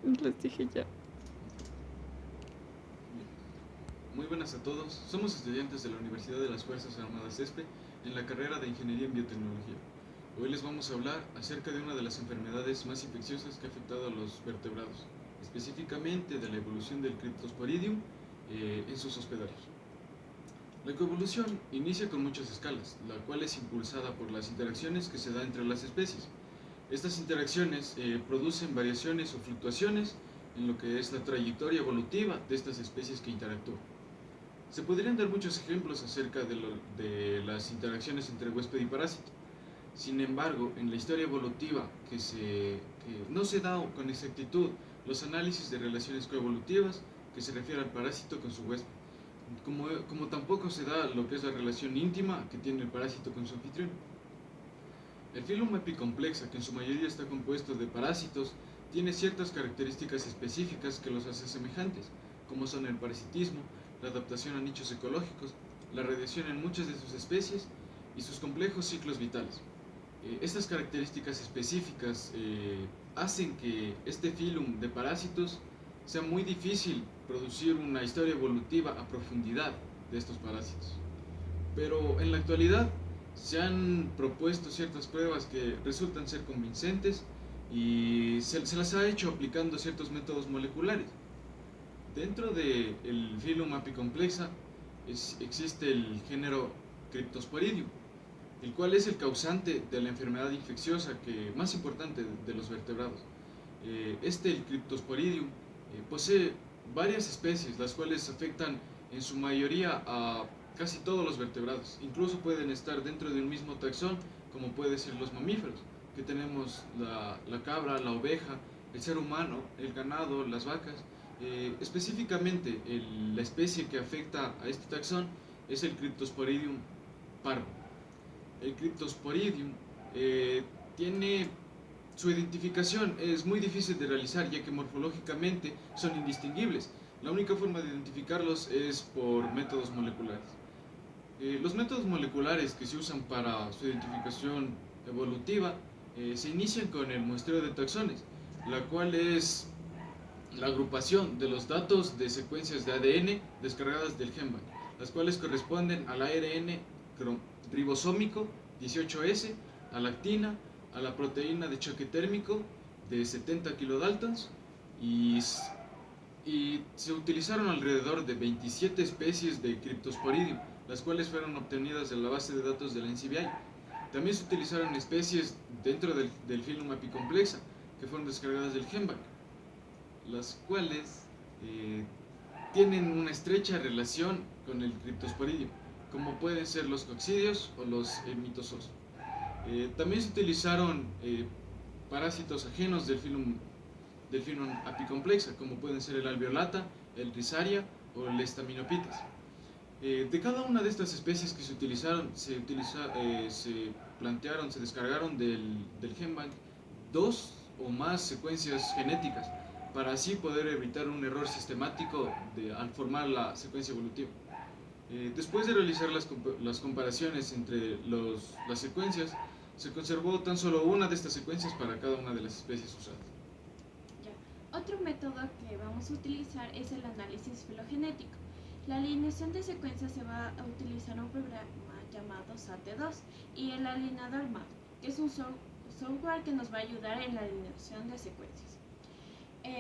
Les dije ya. Muy buenas a todos, somos estudiantes de la Universidad de las Fuerzas Armadas ESPE en la carrera de Ingeniería en Biotecnología. Hoy les vamos a hablar acerca de una de las enfermedades más infecciosas que ha afectado a los vertebrados, específicamente de la evolución del Cryptosporidium en sus hospedarios. La coevolución inicia con muchas escalas, la cual es impulsada por las interacciones que se dan entre las especies. Estas interacciones producen variaciones o fluctuaciones en lo que es la trayectoria evolutiva de estas especies que interactúan. Se podrían dar muchos ejemplos acerca de las interacciones entre huésped y parásito. Sin embargo, en la historia evolutiva que no se da con exactitud los análisis de relaciones coevolutivas que se refiere al parásito con su huésped, como tampoco se da lo que es la relación íntima que tiene el parásito con su anfitrión. El filum epicomplexa, que en su mayoría está compuesto de parásitos, tiene ciertas características específicas que los hace semejantes, como son el parasitismo, la adaptación a nichos ecológicos, la radiación en muchas de sus especies y sus complejos ciclos vitales. Estas características específicas hacen que este filum de parásitos sea muy difícil producir una historia evolutiva a profundidad de estos parásitos. Pero en la actualidad se han propuesto ciertas pruebas que resultan ser convincentes y se las ha hecho aplicando ciertos métodos moleculares. Dentro del filum apicomplexa existe el género Cryptosporidium, el cual es el causante de la enfermedad infecciosa más importante de los vertebrados. El Cryptosporidium, posee varias especies, las cuales afectan en su mayoría a casi todos los vertebrados. Incluso pueden estar dentro de un mismo taxón, como pueden ser los mamíferos, que tenemos la cabra, la oveja, el ser humano, el ganado, las vacas. Específicamente, la especie que afecta a este taxón es el Cryptosporidium parvo. El Cryptosporidium tiene su identificación es muy difícil de realizar, ya que morfológicamente son indistinguibles. La única forma de identificarlos es por métodos moleculares. Los métodos moleculares que se usan para su identificación evolutiva se inician con el muestreo de taxones, la cual es la agrupación de los datos de secuencias de ADN descargadas del GenBank, las cuales corresponden al ARN ribosómico 18S, a la actina, a la proteína de choque térmico de 70 kilodaltons y se utilizaron alrededor de 27 especies de Cryptosporidium, las cuales fueron obtenidas de la base de datos del NCBI. También se utilizaron especies dentro del filum apicomplexa que fueron descargadas del GenBank, las cuales tienen una estrecha relación con el Cryptosporidium, como pueden ser los coccidios o los mitozoos. También se utilizaron parásitos ajenos del filum apicomplexa, como pueden ser el alveolata, el risaria o el Staminopithis. De cada una de estas especies que se utilizaron, se descargaron del GenBank 2 o más secuencias genéticas, para así poder evitar un error sistemático al formar la secuencia evolutiva. Después de realizar las comparaciones entre las secuencias, se conservó tan solo una de estas secuencias para cada una de las especies usadas. Otro método que vamos a utilizar es el análisis filogenético. La alineación de secuencias se va a utilizar un programa llamado SAT2 y el alineador MAP, que es un software que nos va a ayudar en la alineación de secuencias.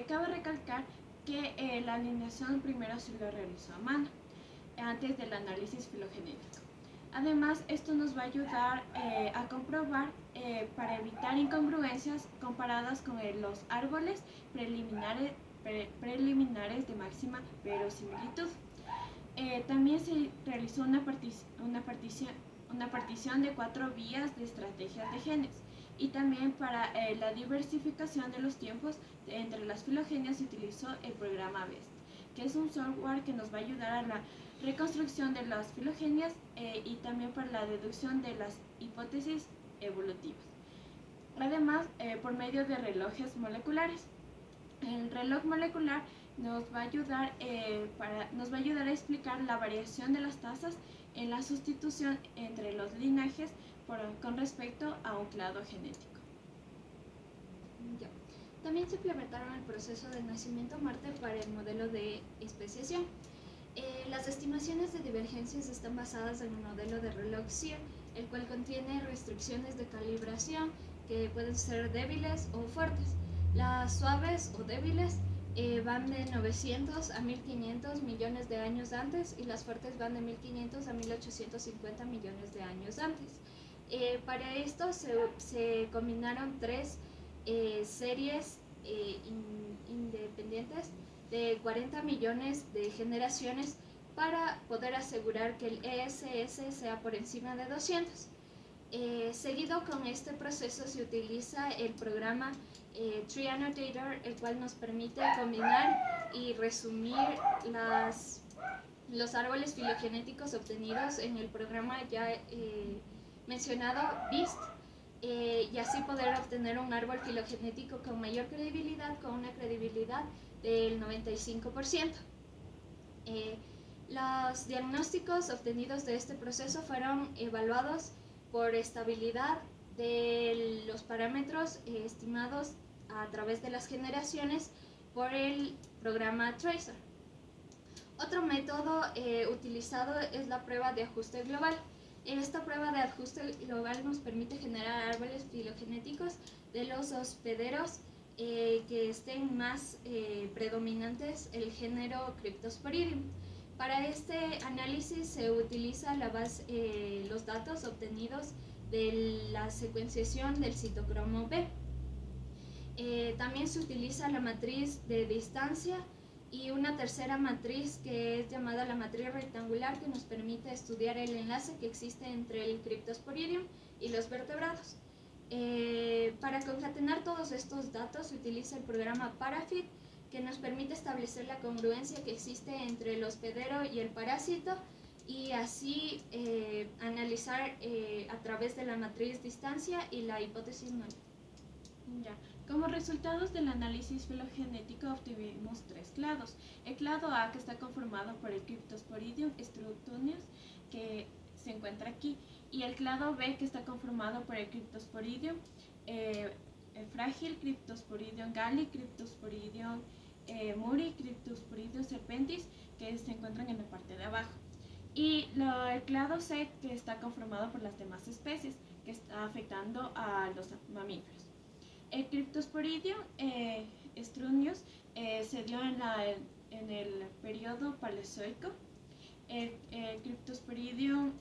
Cabe recalcar que la alineación primero se lo realizó a mano, antes del análisis filogenético. Además, esto nos va a ayudar a comprobar para evitar incongruencias comparadas con los árboles preliminares de máxima verosimilitud. También se realizó una partición de 4 vías de estrategias de genes, y también para la diversificación de los tiempos entre las filogenias se utilizó el programa BEST, que es un software que nos va a ayudar a la reconstrucción de las filogenias y también para la deducción de las hipótesis evolutivas. Además, por medio de relojes moleculares. El reloj molecular nos va a ayudar a explicar la variación de las tasas en la sustitución entre los linajes con respecto a un clado genético. También se implementaron el proceso de nacimiento-muerte para el modelo de especiación. Las estimaciones de divergencias están basadas en un modelo de reloj SEER, el cual contiene restricciones de calibración que pueden ser débiles o fuertes. Las suaves o débiles van de 900 a 1500 millones de años antes y las fuertes van de 1500 a 1850 millones de años antes. Para esto se combinaron tres series independientes de 40 millones de generaciones para poder asegurar que el ESS sea por encima de 200. Seguido con este proceso se utiliza el programa Tree Annotator, el cual nos permite combinar y resumir los árboles filogenéticos obtenidos en el programa ya mencionado BEAST, y así poder obtener un árbol filogenético con mayor credibilidad, con una credibilidad del 95%. Los diagnósticos obtenidos de este proceso fueron evaluados por estabilidad de los parámetros estimados a través de las generaciones por el programa Tracer. Otro método utilizado es la prueba de ajuste global. Esta prueba de ajuste global nos permite generar árboles filogenéticos de los hospederos que estén más predominantes el género Cryptosporidium. Para este análisis se utiliza los datos obtenidos de la secuenciación del citocromo B. También se utiliza la matriz de distancia y una tercera matriz que es llamada la matriz rectangular, que nos permite estudiar el enlace que existe entre el Cryptosporidium y los vertebrados. Para concatenar todos estos datos se utiliza el programa Parafit, que nos permite establecer la congruencia que existe entre el hospedero y el parásito y así analizar a través de la matriz distancia y la hipótesis nueva. Ya. Como resultados del análisis filogenético obtuvimos tres clados. El clado A, que está conformado por el Cryptosporidium structunius, que se encuentra aquí, y el clado B, que está conformado por el Cryptosporidium frágil, Cryptosporidium galli, Cryptosporidium muri, Cryptosporidium serpentis, que se encuentran en la parte de abajo. Y el clado C, que está conformado por las demás especies, que está afectando a los mamíferos. El Cryptosporidium strunius se dio en el periodo Paleozoico. El Cryptosporidium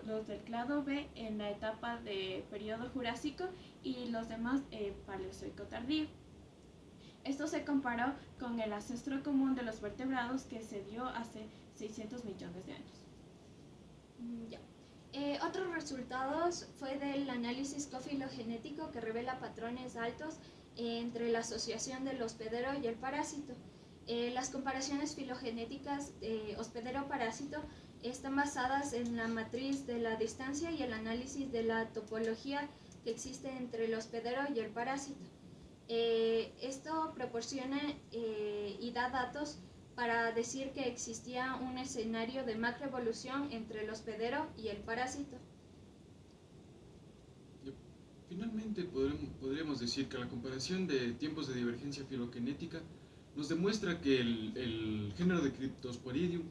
los del clado B en la etapa de periodo Jurásico y los demás Paleozoico tardío. Esto se comparó con el ancestro común de los vertebrados que se dio hace 600 millones de años. Ya. Otros resultados fue del análisis cofilogenético, que revela patrones altos entre la asociación del hospedero y el parásito. Las comparaciones filogenéticas hospedero-parásito están basadas en la matriz de la distancia y el análisis de la topología que existe entre el hospedero y el parásito. Esto proporciona y da datos para decir que existía un escenario de macroevolución entre el hospedero y el parásito. Finalmente, podríamos decir que la comparación de tiempos de divergencia filogenética nos demuestra que el género de Cryptosporidium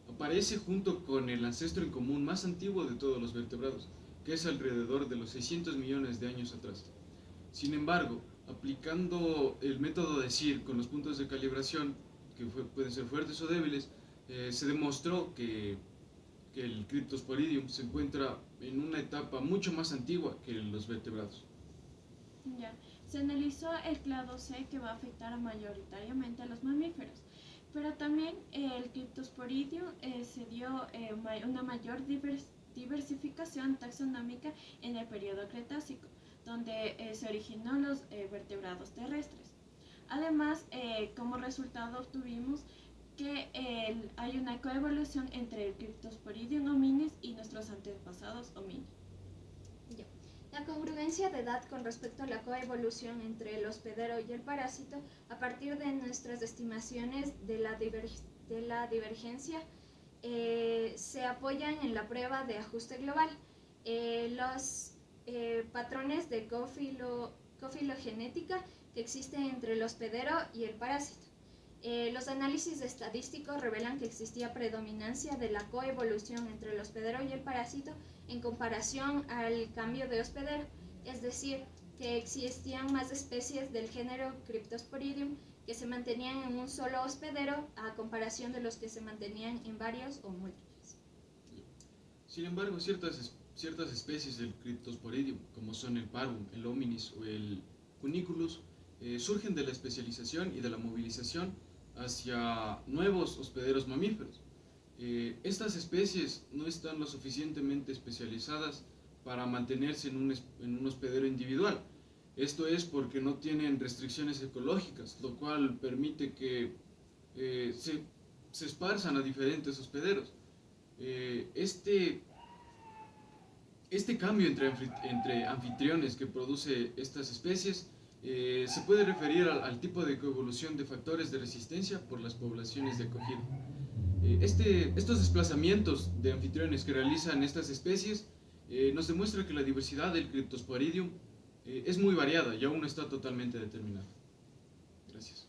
aparece junto con el ancestro en común más antiguo de todos los vertebrados, que es alrededor de los 600 millones de años atrás. Sin embargo, aplicando el método de SEER con los puntos de calibración, que pueden ser fuertes o débiles, se demostró que el Cryptosporidium se encuentra en una etapa mucho más antigua que los vertebrados. Ya. Se analizó el clado C, que va a afectar mayoritariamente a los mamíferos, pero también el Cryptosporidium se dio una mayor diversificación taxonómica en el periodo Cretácico, donde se originó los vertebrados terrestres. Además, como resultado obtuvimos que hay una coevolución entre el Cryptosporidium hominis y nuestros antepasados homínidos. La congruencia de edad con respecto a la coevolución entre el hospedero y el parásito, a partir de nuestras estimaciones de la divergencia, se apoyan en la prueba de ajuste global. Los patrones de cofilogenética que existe entre el hospedero y el parásito. Los análisis estadísticos revelan que existía predominancia de la coevolución entre el hospedero y el parásito en comparación al cambio de hospedero, es decir, que existían más especies del género Cryptosporidium que se mantenían en un solo hospedero a comparación de los que se mantenían en varios o múltiples. Sin embargo, ciertas especies del Cryptosporidium, como son el Parvum, el Hominis o el Cuniculus, surgen de la especialización y de la movilización hacia nuevos hospederos mamíferos. Estas especies no están lo suficientemente especializadas para mantenerse en un hospedero individual. Esto es porque no tienen restricciones ecológicas, lo cual permite que se esparzan a diferentes hospederos. Este cambio entre anfitriones que produce estas especies se puede referir al tipo de coevolución de factores de resistencia por las poblaciones de acogida. Estos desplazamientos de anfitriones que realizan estas especies nos demuestra que la diversidad del Cryptosporidium es muy variada y aún no está totalmente determinada. Gracias.